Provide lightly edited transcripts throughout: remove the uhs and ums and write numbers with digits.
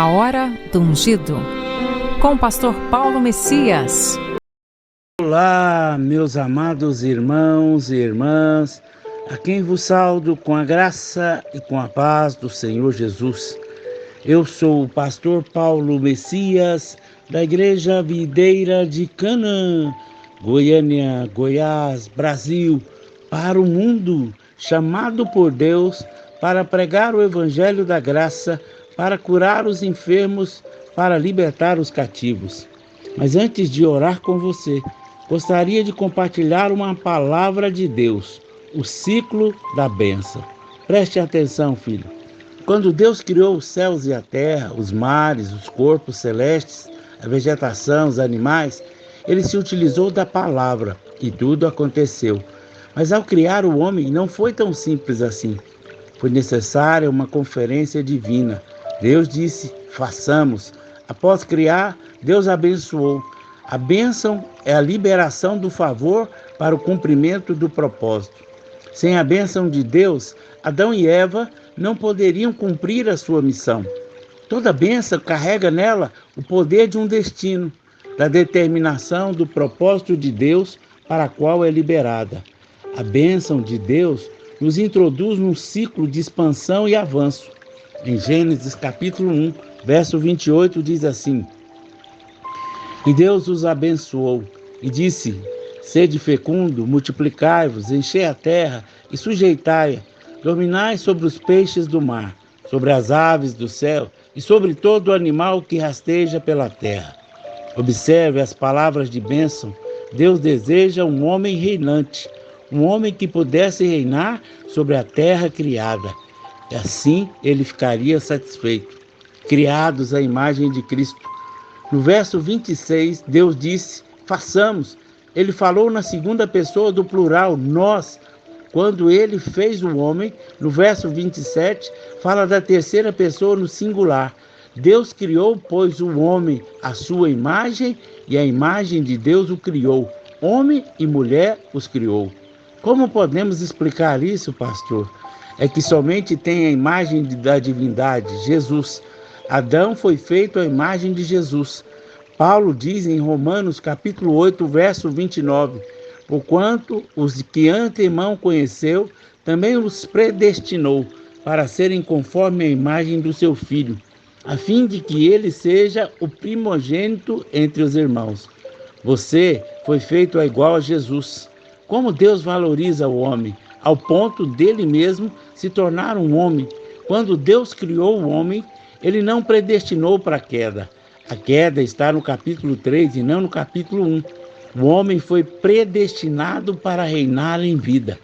A Hora do Ungido, com o pastor Paulo Messias. Olá, meus amados irmãos e irmãs, a quem vos saúdo com a graça e com a paz do Senhor Jesus. Eu sou o pastor Paulo Messias, da Igreja Videira de Canaã, Goiânia, Goiás, Brasil, para o mundo, chamado por Deus para pregar o Evangelho da Graça, para curar os enfermos, para libertar os cativos. Mas antes de orar com você, gostaria de compartilhar uma palavra de Deus, o ciclo da bênção. Preste atenção, filho. Quando Deus criou os céus e a terra, os mares, os corpos celestes, a vegetação, os animais, Ele se utilizou da palavra e tudo aconteceu. Mas ao criar o homem não foi tão simples assim. Foi necessária uma conferência divina. Deus disse, façamos. Após criar, Deus abençoou. A bênção é a liberação do favor para o cumprimento do propósito. Sem a bênção de Deus, Adão e Eva não poderiam cumprir a sua missão. Toda bênção carrega nela o poder de um destino, da determinação do propósito de Deus para a qual é liberada. A bênção de Deus nos introduz num ciclo de expansão e avanço. Em Gênesis capítulo 1, verso 28 diz assim: E Deus os abençoou e disse, sede fecundo, multiplicai-vos, enchei a terra e sujeitai-a, dominai sobre os peixes do mar, sobre as aves do céu e sobre todo animal que rasteja pela terra. Observe as palavras de bênção. Deus deseja um homem reinante, um homem que pudesse reinar sobre a terra criada. E assim ele ficaria satisfeito. Criados à imagem de Cristo. No verso 26, Deus disse, façamos. Ele falou na segunda pessoa do plural, nós. Quando ele fez o homem, no verso 27, fala da terceira pessoa no singular. Deus criou, pois, o homem à sua imagem, e a imagem de Deus o criou. Homem e mulher os criou. Como podemos explicar isso, pastor? É que somente tem a imagem da divindade, Jesus. Adão foi feito à imagem de Jesus. Paulo diz em Romanos capítulo 8, verso 29, porquanto os que antemão conheceu, também os predestinou para serem conforme a imagem do seu Filho, a fim de que ele seja o primogênito entre os irmãos. Você foi feito igual a Jesus. Como Deus valoriza o homem, ao ponto dele mesmo se tornar um homem. Quando Deus criou o homem, ele não predestinou para a queda. A queda está no capítulo 3 e não no capítulo 1. O homem foi predestinado para reinar em vida.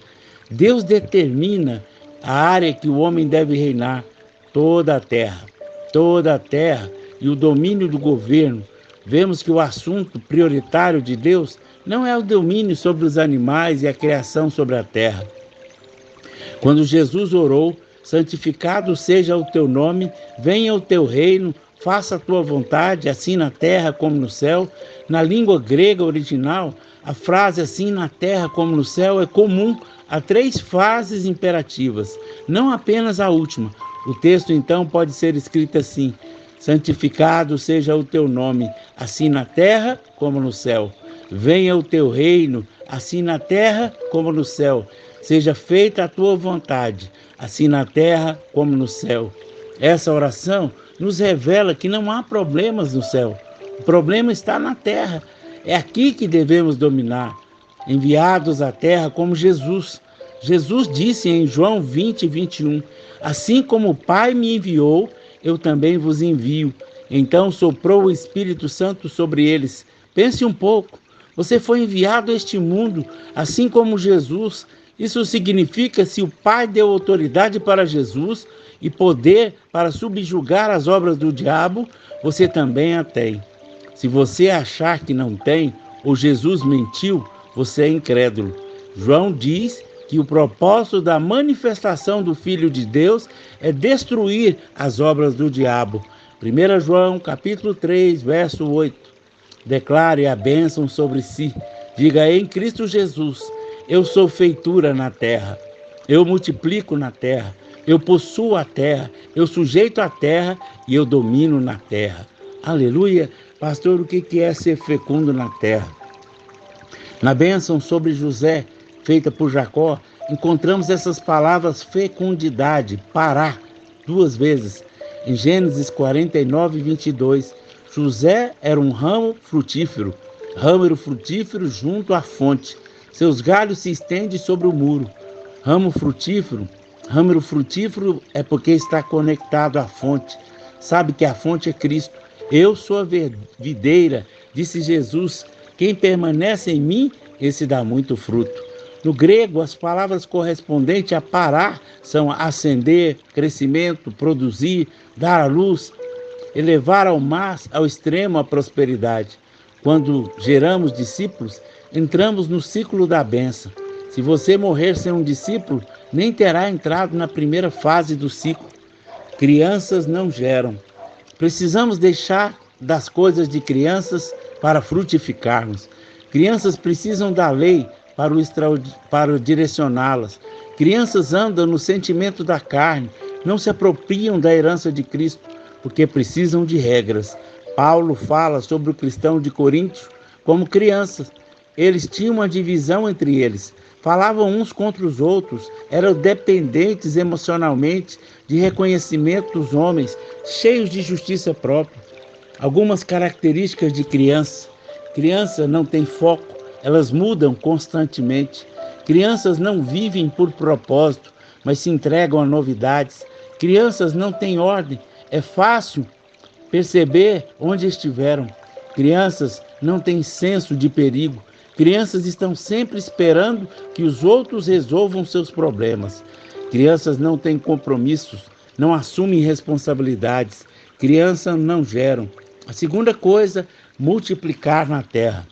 Deus determina a área que o homem deve reinar, toda a terra e o domínio do governo. Vemos que o assunto prioritário de Deus não é o domínio sobre os animais e a criação sobre a terra. Quando Jesus orou, santificado seja o teu nome, venha o teu reino, faça a tua vontade, assim na terra como no céu. Na língua grega original, a frase assim na terra como no céu é comum a três frases imperativas, não apenas a última. O texto então pode ser escrito assim: santificado seja o teu nome, assim na terra como no céu. Venha o teu reino, assim na terra como no céu. Seja feita a tua vontade, assim na terra como no céu. Essa oração nos revela que não há problemas no céu. O problema está na terra. É aqui que devemos dominar. Enviados à terra como Jesus. Jesus disse em João 20, 21, assim como o Pai me enviou, eu também vos envio. Então soprou o Espírito Santo sobre eles. Pense um pouco. Você foi enviado a este mundo, assim como Jesus. Isso significa, se o Pai deu autoridade para Jesus e poder para subjugar as obras do diabo, você também a tem. Se você achar que não tem, ou Jesus mentiu, você é incrédulo. João diz que o propósito da manifestação do Filho de Deus é destruir as obras do diabo. 1 João capítulo 3, verso 8. Declare a bênção sobre si. Diga em Cristo Jesus, eu sou feitura na terra. Eu multiplico na terra. Eu possuo a terra, eu sujeito a terra e eu domino na terra. Aleluia! Pastor, o que é ser fecundo na terra? Na bênção sobre José, feita por Jacó, encontramos essas palavras fecundidade, pará, 2 vezes. Em Gênesis 49, 22, José era um ramo frutífero junto à fonte. Seus galhos se estendem sobre o muro. Ramo frutífero é porque está conectado à fonte. Sabe que a fonte é Cristo. Eu sou a videira, disse Jesus. Quem permanece em mim, esse dá muito fruto. No grego, as palavras correspondentes a parar são ascender, crescimento, produzir, dar à luz, elevar ao extremo a prosperidade. Quando geramos discípulos, entramos no ciclo da bênção. Se você morrer sem um discípulo, nem terá entrado na primeira fase do ciclo. Crianças não geram. Precisamos deixar das coisas de crianças para frutificarmos. Crianças precisam da lei para direcioná-las. Crianças andam no sentimento da carne, não se apropriam da herança de Cristo, porque precisam de regras. Paulo fala sobre o cristão de Corinto como crianças. Eles tinham uma divisão entre eles, falavam uns contra os outros, eram dependentes emocionalmente de reconhecimento dos homens, cheios de justiça própria. Algumas características de criança. Criança não tem foco, elas mudam constantemente. Crianças não vivem por propósito, mas se entregam a novidades. Crianças não têm ordem, é fácil perceber onde estiveram. Crianças não têm senso de perigo. Crianças estão sempre esperando que os outros resolvam seus problemas. Crianças não têm compromissos, não assumem responsabilidades. Crianças não geram. A segunda coisa, multiplicar na terra.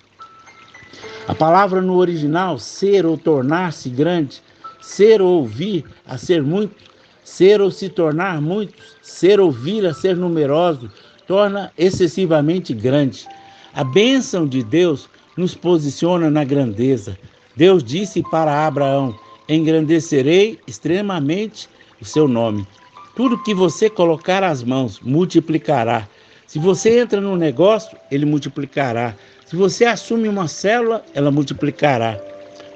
A palavra no original, ser ou tornar-se grande, ser ou ouvir a ser muito, ser ou se tornar muitos, ser ou vir a ser numeroso, torna excessivamente grande. A bênção de Deus nos posiciona na grandeza. Deus disse para Abraão: engrandecerei extremamente o seu nome. Tudo que você colocar as mãos, multiplicará. Se você entra no negócio, ele multiplicará. Se você assume uma célula, ela multiplicará.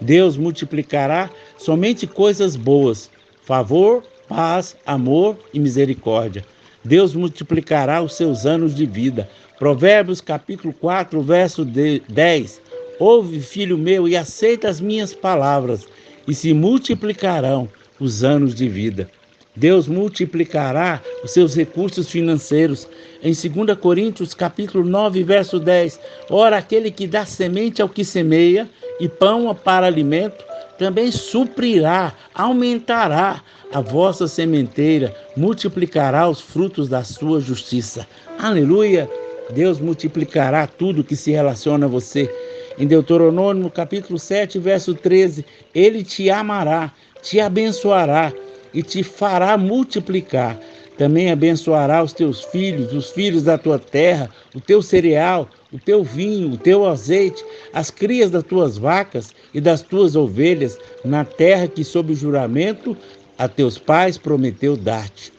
Deus multiplicará somente coisas boas: favor, paz, amor e misericórdia. Deus multiplicará os seus anos de vida. Provérbios capítulo 4, verso 10. Ouve, filho meu, e aceita as minhas palavras, e se multiplicarão os anos de vida. Deus multiplicará os seus recursos financeiros. Em 2 Coríntios capítulo 9, verso 10. Ora, aquele que dá semente ao que semeia e pão para alimento, também suprirá, aumentará a vossa sementeira, multiplicará os frutos da sua justiça. Aleluia! Deus multiplicará tudo que se relaciona a você. Em Deuteronômio capítulo 7, verso 13, Ele te amará, te abençoará e te fará multiplicar. Também abençoará os teus filhos, os filhos da tua terra, o teu cereal, o teu vinho, o teu azeite, as crias das tuas vacas e das tuas ovelhas, na terra que sob juramento a teus pais prometeu dar-te.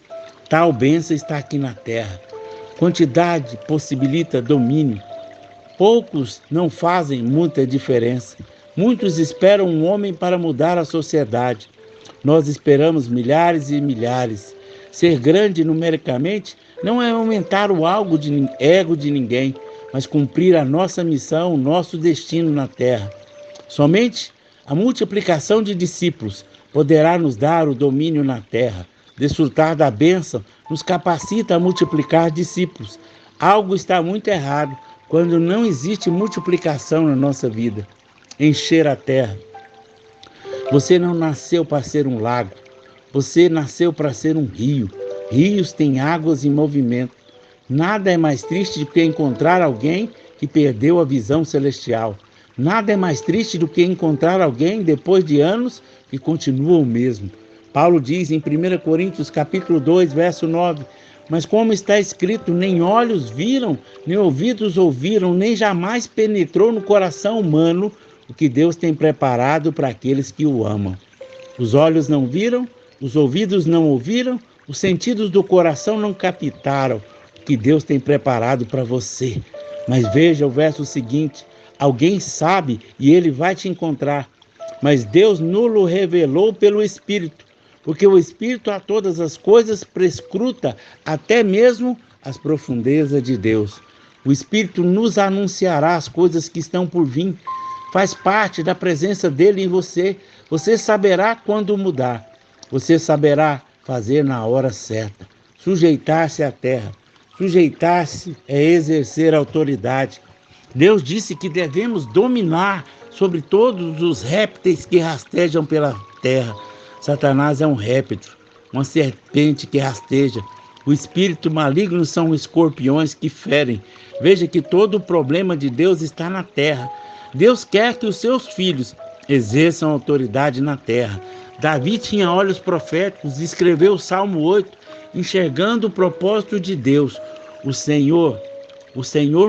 Tal bênção está aqui na terra. Quantidade possibilita domínio. Poucos não fazem muita diferença. Muitos esperam um homem para mudar a sociedade. Nós esperamos milhares e milhares. Ser grande numericamente não é aumentar o ego de ninguém, mas cumprir a nossa missão, o nosso destino na terra. Somente a multiplicação de discípulos poderá nos dar o domínio na terra. Desfrutar da bênção nos capacita a multiplicar discípulos. Algo está muito errado quando não existe multiplicação na nossa vida. Encher a terra. Você não nasceu para ser um lago. Você nasceu para ser um rio. Rios têm águas em movimento. Nada é mais triste do que encontrar alguém que perdeu a visão celestial. Nada é mais triste do que encontrar alguém, depois de anos, que continua o mesmo. Paulo diz em 1 Coríntios capítulo 2, verso 9, mas como está escrito, nem olhos viram, nem ouvidos ouviram, nem jamais penetrou no coração humano o que Deus tem preparado para aqueles que o amam. Os olhos não viram, os ouvidos não ouviram, os sentidos do coração não captaram o que Deus tem preparado para você. Mas veja o verso seguinte: alguém sabe e ele vai te encontrar, mas Deus nulo revelou pelo Espírito, porque o Espírito a todas as coisas prescruta até mesmo as profundezas de Deus. O Espírito nos anunciará as coisas que estão por vir. Faz parte da presença dele em você. Você saberá quando mudar. Você saberá fazer na hora certa. Sujeitar-se à terra. Sujeitar-se é exercer autoridade. Deus disse que devemos dominar sobre todos os répteis que rastejam pela terra. Satanás é um réptil, uma serpente que rasteja. O espírito maligno são escorpiões que ferem. Veja que todo o problema de Deus está na terra. Deus quer que os seus filhos exerçam autoridade na terra. Davi tinha olhos proféticos e escreveu o Salmo 8, enxergando o propósito de Deus. O Senhor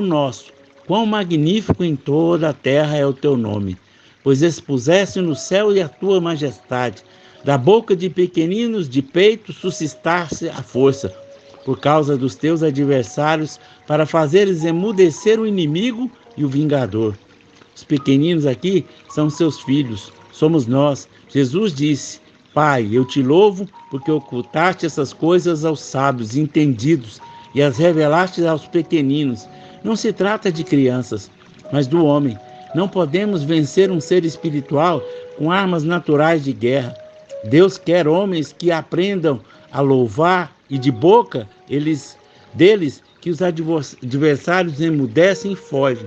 nosso, quão magnífico em toda a terra é o teu nome, pois expuseste no céu e a tua majestade. Da boca de pequeninos de peito suscitaste a força, por causa dos teus adversários, para fazeres emudecer o inimigo e o vingador. Os pequeninos aqui são seus filhos, somos nós. Jesus disse: Pai, eu te louvo porque ocultaste essas coisas aos sábios e entendidos e as revelaste aos pequeninos. Não se trata de crianças, mas do homem. Não podemos vencer um ser espiritual com armas naturais de guerra. Deus quer homens que aprendam a louvar e de boca deles que os adversários emudecem e fogem.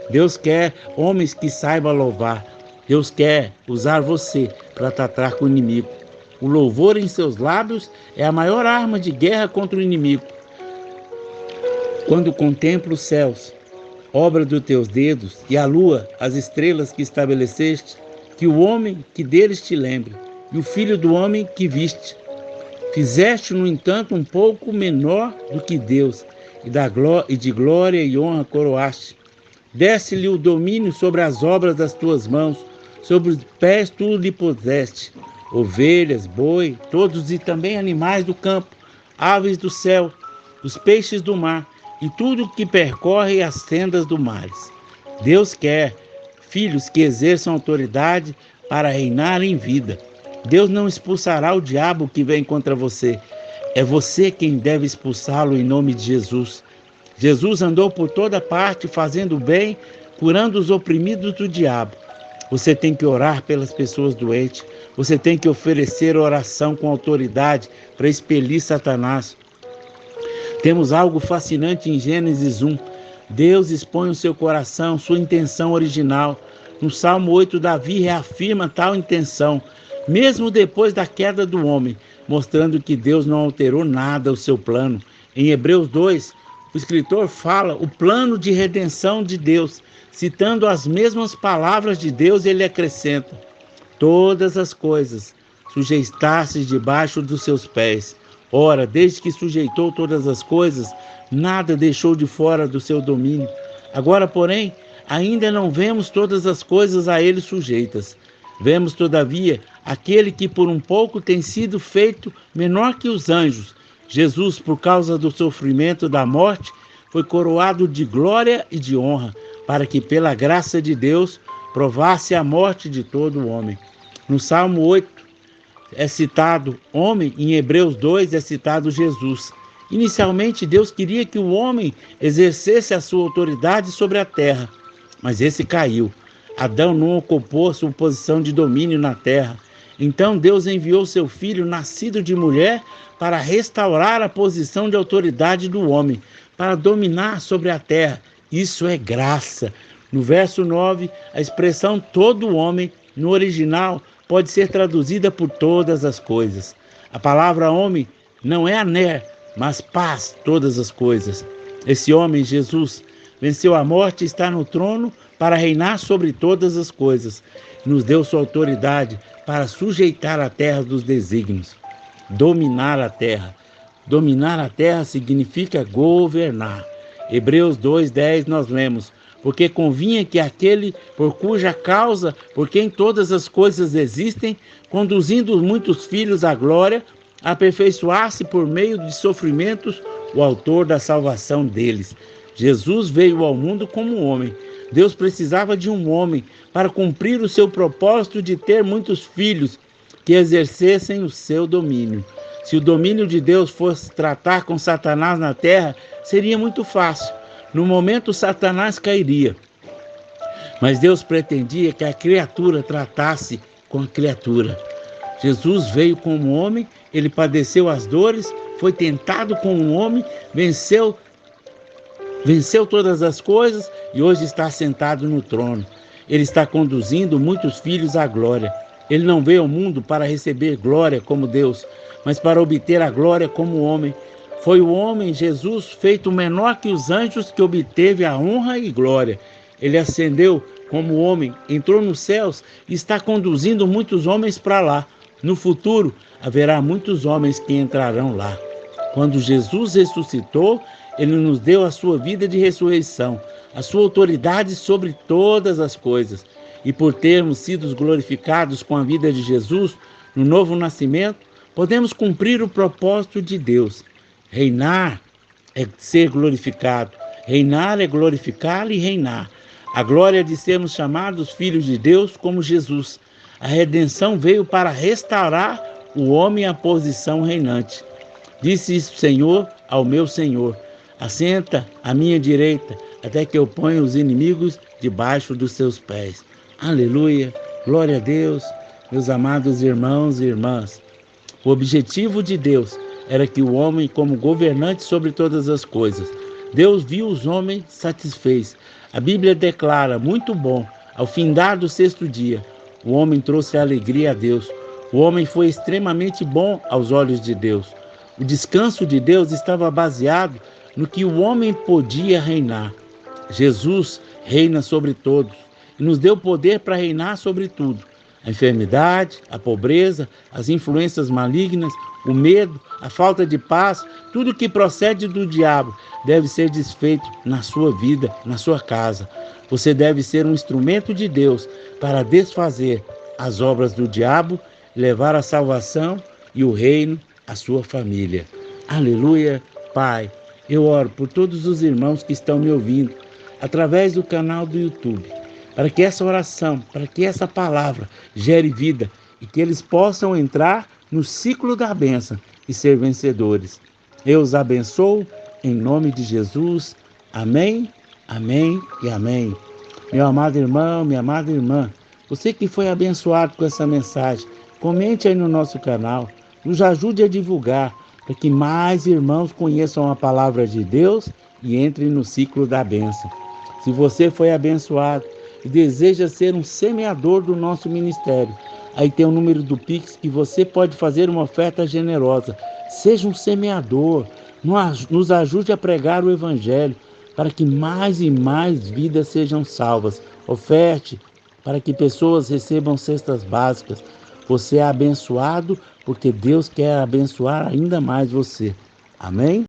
Deus quer homens que saibam louvar. Deus quer usar você para tratar com o inimigo. O louvor em seus lábios é a maior arma de guerra contra o inimigo. Quando contemplo os céus, obra dos teus dedos, e a lua, as estrelas que estabeleceste, que o homem que deles te lembre, e o filho do homem que viste. Fizeste, no entanto, um pouco menor do que Deus, e de glória e honra coroaste. Deste-lhe o domínio sobre as obras das tuas mãos, sobre os pés tu lhe puseste. Ovelhas, boi, todos e também animais do campo, aves do céu, os peixes do mar, e tudo que percorre as sendas do mar. Deus quer filhos que exerçam autoridade para reinar em vida. Deus não expulsará o diabo que vem contra você. É você quem deve expulsá-lo em nome de Jesus. Jesus andou por toda parte fazendo bem, curando os oprimidos do diabo. Você tem que orar pelas pessoas doentes. Você tem que oferecer oração com autoridade para expelir Satanás. Temos algo fascinante em Gênesis 1. Deus expõe o seu coração, sua intenção original. No Salmo 8, Davi reafirma tal intenção, mesmo depois da queda do homem, mostrando que Deus não alterou nada o seu plano. Em Hebreus 2, o escritor fala o plano de redenção de Deus. Citando as mesmas palavras de Deus, ele acrescenta: todas as coisas sujeitaste debaixo dos seus pés. Ora, desde que sujeitou todas as coisas, nada deixou de fora do seu domínio. Agora, porém, ainda não vemos todas as coisas a ele sujeitas. Vemos, todavia, aquele que por um pouco tem sido feito menor que os anjos. Jesus, por causa do sofrimento da morte, foi coroado de glória e de honra, para que, pela graça de Deus, provasse a morte de todo homem. No Salmo 8, é citado homem, em Hebreus 2 é citado Jesus. Inicialmente, Deus queria que o homem exercesse a sua autoridade sobre a terra, mas esse caiu. Adão não ocupou sua posição de domínio na terra. Então Deus enviou seu filho, nascido de mulher, para restaurar a posição de autoridade do homem, para dominar sobre a terra. Isso é graça. No verso 9, a expressão todo homem, no original, pode ser traduzida por todas as coisas. A palavra homem não é aner, mas paz, todas as coisas. Esse homem, Jesus, venceu a morte e está no trono para reinar sobre todas as coisas. Nos deu sua autoridade para sujeitar a terra dos desígnios. Dominar a terra. Dominar a terra significa governar. Hebreus 2:10 nós lemos: porque convinha que aquele por cuja causa, por quem todas as coisas existem, conduzindo muitos filhos à glória, aperfeiçoasse por meio de sofrimentos o autor da salvação deles. Jesus veio ao mundo como homem. Deus precisava de um homem para cumprir o seu propósito de ter muitos filhos que exercessem o seu domínio. Se o domínio de Deus fosse tratar com Satanás na terra, seria muito fácil. No momento, Satanás cairia. Mas Deus pretendia que a criatura tratasse com a criatura. Jesus veio como homem, ele padeceu as dores, foi tentado como um homem, venceu todas as coisas e hoje está sentado no trono. Ele está conduzindo muitos filhos à glória. Ele não veio ao mundo para receber glória como Deus, mas para obter a glória como homem. Foi o homem, Jesus, feito menor que os anjos, que obteve a honra e glória. Ele ascendeu como homem, entrou nos céus e está conduzindo muitos homens para lá. No futuro, haverá muitos homens que entrarão lá. Quando Jesus ressuscitou, ele nos deu a sua vida de ressurreição, a sua autoridade sobre todas as coisas. E por termos sido glorificados com a vida de Jesus, no novo nascimento, podemos cumprir o propósito de Deus. Reinar é ser glorificado. Reinar é glorificá-lo e reinar. A glória de sermos chamados filhos de Deus como Jesus. A redenção veio para restaurar o homem à posição reinante. Disse o Senhor ao meu Senhor: assenta à minha direita, até que eu ponha os inimigos debaixo dos seus pés. Aleluia, glória a Deus, meus amados irmãos e irmãs. O objetivo de Deus era que o homem, como governante sobre todas as coisas, Deus viu os homens satisfeitos. A Bíblia declara: muito bom. Ao findar do sexto dia, o homem trouxe alegria a Deus. O homem foi extremamente bom aos olhos de Deus. O descanso de Deus estava baseado no que o homem podia reinar. Jesus reina sobre todos e nos deu poder para reinar sobre tudo. A enfermidade, a pobreza, as influências malignas, o medo, a falta de paz, tudo que procede do diabo deve ser desfeito na sua vida, na sua casa. Você deve ser um instrumento de Deus para desfazer as obras do diabo, levar a salvação e o reino à sua família. Aleluia, Pai. Eu oro por todos os irmãos que estão me ouvindo através do canal do YouTube, para que essa oração, para que essa palavra gere vida e que eles possam entrar no ciclo da bênção e ser vencedores. Eu os abençoo em nome de Jesus. Amém, amém e amém. Meu amado irmão, minha amada irmã, você que foi abençoado com essa mensagem, comente aí no nosso canal, nos ajude a divulgar, para que mais irmãos conheçam a palavra de Deus e entrem no ciclo da bênção. Se você foi abençoado e deseja ser um semeador do nosso ministério, aí tem o número do Pix que você pode fazer uma oferta generosa. Seja um semeador, nos ajude a pregar o Evangelho, para que mais e mais vidas sejam salvas. Oferte para que pessoas recebam cestas básicas. Você é abençoado porque Deus quer abençoar ainda mais você. Amém?